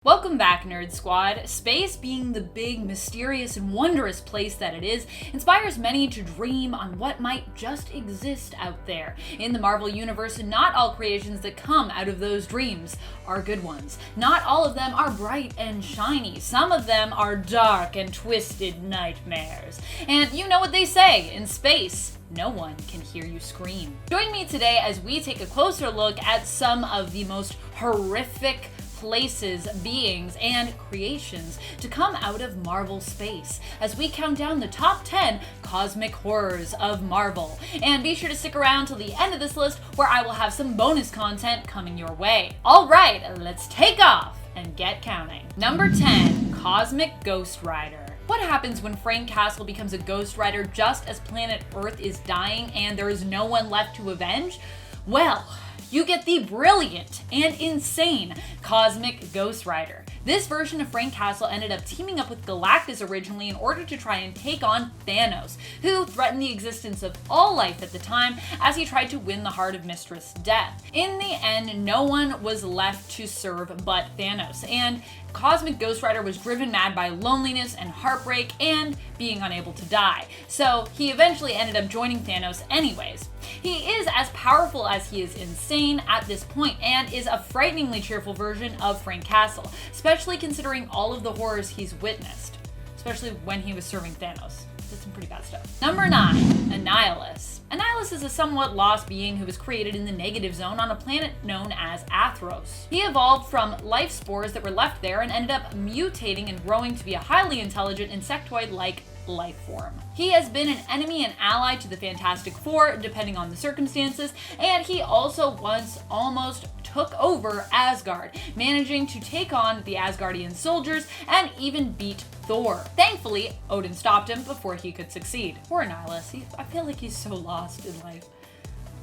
Welcome back, Nerd Squad. Space, being the big, mysterious, and wondrous place that it is, inspires many to dream on what might just exist out there. In the Marvel Universe, not all creations that come out of those dreams are good ones. Not all of them are bright and shiny. Some of them are dark and twisted nightmares. And you know what they say, in space, no one can hear you scream. Join me today as we take a closer look at some of the most horrific places, beings, and creations to come out of Marvel space as we count down the top 10 cosmic horrors of Marvel. And be sure to stick around till the end of this list where I will have some bonus content coming your way. Alright, let's take off and get counting. Number 10, Cosmic Ghost Rider. What happens when Frank Castle becomes a Ghost Rider just as planet Earth is dying and there is no one left to avenge? Well, you get the brilliant and insane Cosmic Ghost Rider. This version of Frank Castle ended up teaming up with Galactus originally in order to try and take on Thanos, who threatened the existence of all life at the time as he tried to win the heart of Mistress Death. In the end, no one was left to serve but Thanos, and Cosmic Ghost Rider was driven mad by loneliness and heartbreak and being unable to die. So he eventually ended up joining Thanos anyways. He is as powerful as he is insane at this point and is a frighteningly cheerful version of Frank Castle, especially considering all of the horrors he's witnessed, especially when he was serving Thanos. Did some pretty bad stuff. Number 9, Annihilus. Annihilus is a somewhat lost being who was created in the negative zone on a planet known as Athros. He evolved from life spores that were left there and ended up mutating and growing to be a highly intelligent insectoid-like life form. He has been an enemy and ally to the Fantastic Four, depending on the circumstances, and he also once almost took over Asgard, managing to take on the Asgardian soldiers and even beat Thor. Thankfully, Odin stopped him before he could succeed. Poor Annihilus, I feel like he's so lost in life.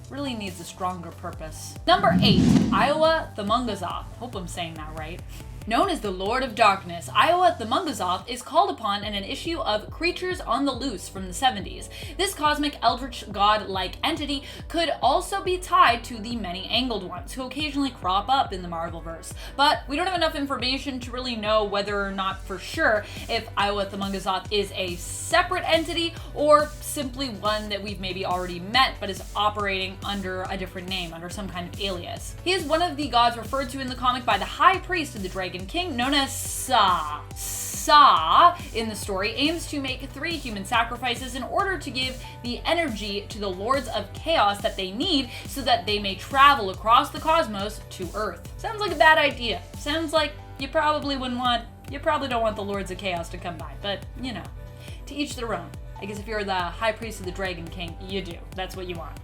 Really needs a stronger purpose. Number 8, Iowa the Mungazoth. Hope I'm saying that right. Known as the Lord of Darkness, Iowa the Mungazoth is called upon in an issue of Creatures on the Loose from the 70s. This cosmic eldritch god-like entity could also be tied to the many-angled ones, who occasionally crop up in the Marvelverse. But we don't have enough information to really know whether or not for sure if Iowa the Mungazoth is a separate entity or simply one that we've maybe already met but is operating under a different name, under some kind of alias. He is one of the gods referred to in the comic by the High Priest of the Dragon King, known as Sa. Sa, in the story, aims to make 3 human sacrifices in order to give the energy to the Lords of Chaos that they need so that they may travel across the cosmos to Earth. Sounds like a bad idea. Sounds like you probably don't want the Lords of Chaos to come by, but you know, to each their own. I guess if you're the High Priest of the Dragon King, you do. That's what you want.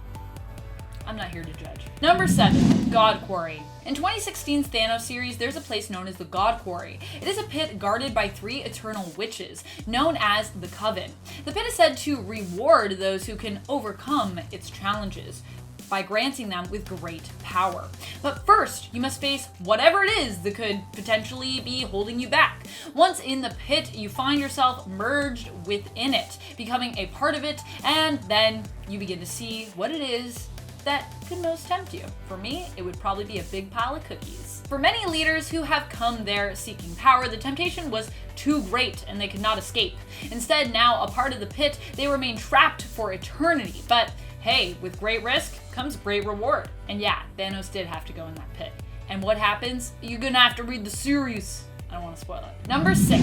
I'm not here to judge. Number 7, God Quarry. In 2016's Thanos series, there's a place known as the God Quarry. It is a pit guarded by 3 eternal witches, known as the Coven. The pit is said to reward those who can overcome its challenges by granting them with great power. But first, you must face whatever it is that could potentially be holding you back. Once in the pit, you find yourself merged within it, becoming a part of it, and then you begin to see what it is that could most tempt you. For me, it would probably be a big pile of cookies. For many leaders who have come there seeking power, the temptation was too great and they could not escape. Instead, now a part of the pit, they remain trapped for eternity. But hey, with great risk comes great reward. And yeah, Thanos did have to go in that pit. And what happens? You're gonna have to read the series. I don't want to spoil it. Number 6,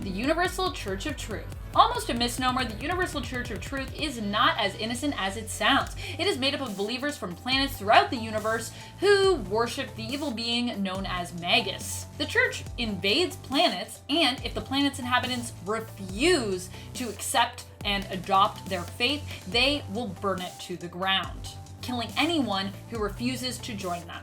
the Universal Church of Truth. Almost a misnomer, the Universal Church of Truth is not as innocent as it sounds. It is made up of believers from planets throughout the universe who worship the evil being known as Magus. The church invades planets, and if the planet's inhabitants refuse to accept and adopt their faith, they will burn it to the ground, killing anyone who refuses to join them.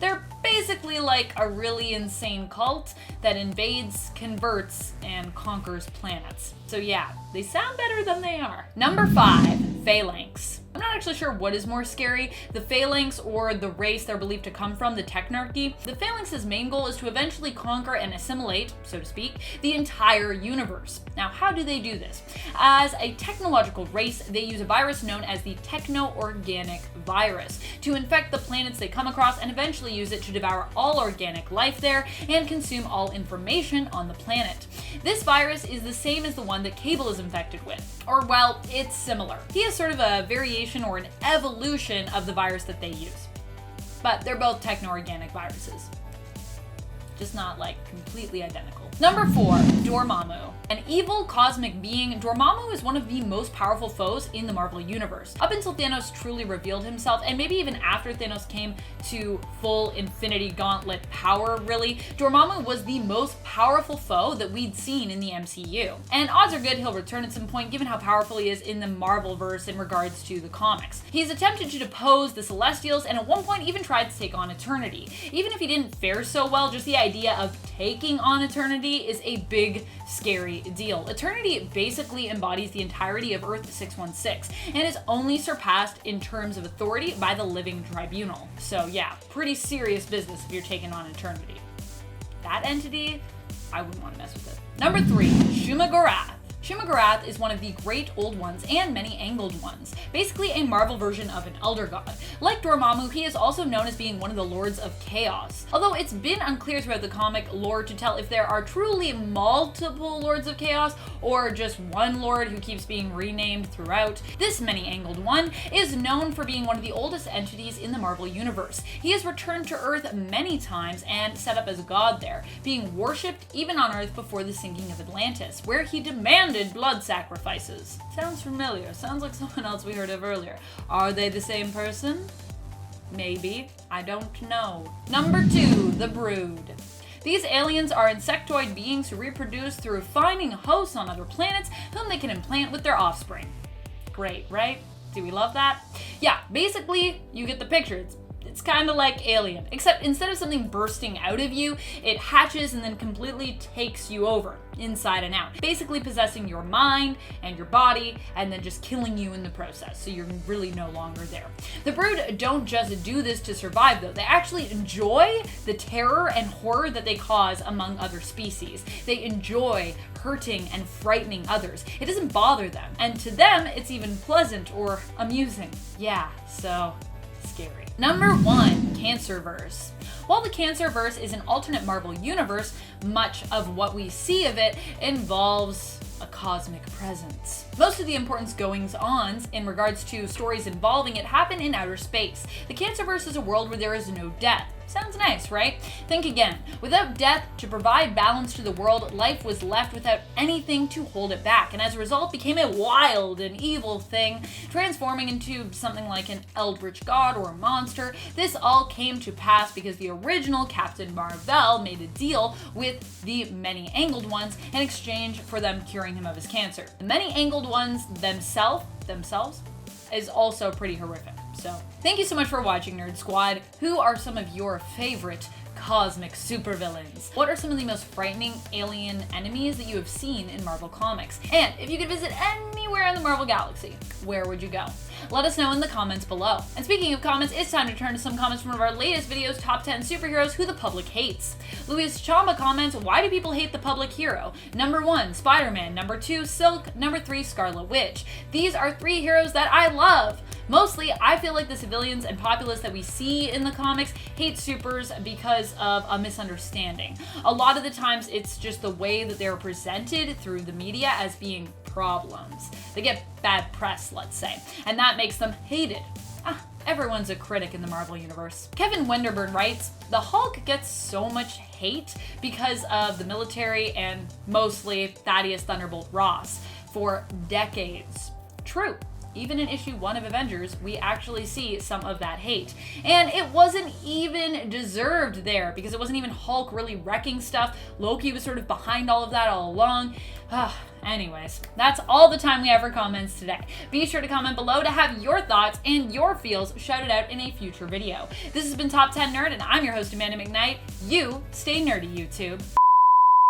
They're basically like a really insane cult that invades, converts, and conquers planets. So yeah, they sound better than they are. Number 5, Phalanx. I'm not actually sure what is more scary, the Phalanx or the race they're believed to come from, the Technarchy. The Phalanx's main goal is to eventually conquer and assimilate, so to speak, the entire universe. Now, how do they do this? As a technological race, they use a virus known as the techno-organic virus to infect the planets they come across and eventually use it to devour all organic life there and consume all information on the planet. This virus is the same as the one that Cable is infected with, or well, it's similar. He is sort of a variation or an evolution of the virus that they use. But they're both techno-organic viruses. Just not like completely identical. Number 4, Dormammu. An evil cosmic being, Dormammu is one of the most powerful foes in the Marvel Universe. Up until Thanos truly revealed himself, and maybe even after Thanos came to full Infinity Gauntlet power, really, Dormammu was the most powerful foe that we'd seen in the MCU. And odds are good he'll return at some point, given how powerful he is in the Marvelverse in regards to the comics. He's attempted to depose the Celestials, and at one point even tried to take on Eternity. Even if he didn't fare so well, just the idea of taking on Eternity is a big, scary deal. Eternity basically embodies the entirety of Earth 616 and is only surpassed in terms of authority by the Living Tribunal. So yeah, pretty serious business if you're taking on Eternity. That entity, I wouldn't want to mess with it. Number 3, Shimoga Roth. Shimoga Roth is one of the great old ones and many angled ones, basically a Marvel version of an Elder God. Like Dormammu, he is also known as being one of the Lords of Chaos. Although it's been unclear throughout the comic lore to tell if there are truly multiple Lords of Chaos or just one Lord who keeps being renamed throughout, this many angled one is known for being one of the oldest entities in the Marvel Universe. He has returned to Earth many times and set up as a god there, being worshipped even on Earth before the sinking of Atlantis, where he demanded blood sacrifices. Sounds familiar. Sounds like someone else we heard of earlier. Are they the same person? Maybe. I don't know. Number 2, the Brood. These aliens are insectoid beings who reproduce through finding hosts on other planets whom they can implant with their offspring. Great, right? Do we love that? Yeah, basically, you get the picture. It's kind of like Alien, except instead of something bursting out of you, it hatches and then completely takes you over, inside and out. Basically possessing your mind and your body, and then just killing you in the process, so you're really no longer there. The Brood don't just do this to survive, though. They actually enjoy the terror and horror that they cause among other species. They enjoy hurting and frightening others. It doesn't bother them, and to them, it's even pleasant or amusing. Yeah, so scary. Number 1, Cancerverse. While the Cancerverse is an alternate Marvel universe, much of what we see of it involves a cosmic presence. Most of the important goings-ons in regards to stories involving it happen in outer space. The Cancerverse is a world where there is no death. Sounds nice, right? Think again. Without death to provide balance to the world, life was left without anything to hold it back, and as a result became a wild and evil thing, transforming into something like an eldritch god or a monster. This all came to pass because the original Captain Marvel made a deal with the Many Angled Ones in exchange for them curing him of his cancer. The Many Angled Ones themselves is also pretty horrific. So, thank you so much for watching, Nerd Squad. Who are some of your favorite cosmic supervillains? What are some of the most frightening alien enemies that you have seen in Marvel Comics? And if you could visit anywhere in the Marvel Galaxy, where would you go? Let us know in the comments below. And speaking of comments, it's time to turn to some comments from one of our latest videos, Top 10 Superheroes Who the Public Hates. Luis Chamba comments, why do people hate the public hero? Number 1, Spider-Man. Number 2, Silk. Number 3, Scarlet Witch. These are 3 heroes that I love. Mostly, I feel like the civilians and populace that we see in the comics hate supers because of a misunderstanding. A lot of the times, it's just the way that they're presented through the media as being problems. They get bad press, let's say, and that makes them hated. Everyone's a critic in the Marvel Universe. Kevin Wenderburn writes, the Hulk gets so much hate because of the military and mostly Thaddeus Thunderbolt Ross for decades. True. Even in issue 1 of Avengers, we actually see some of that hate. And it wasn't even deserved there, because it wasn't even Hulk really wrecking stuff. Loki was sort of behind all of that all along. Anyways, that's all the time we have for comments today. Be sure to comment below to have your thoughts and your feels shouted out in a future video. This has been Top 10 Nerd, and I'm your host, Amanda McKnight. You stay nerdy, YouTube.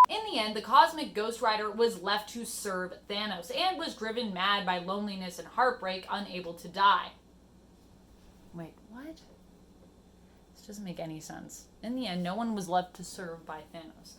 In the the end, the cosmic Ghost Rider was left to serve Thanos and was driven mad by loneliness and heartbreak, unable to die. Wait, what? This doesn't make any sense. In the end, no one was left to serve by Thanos.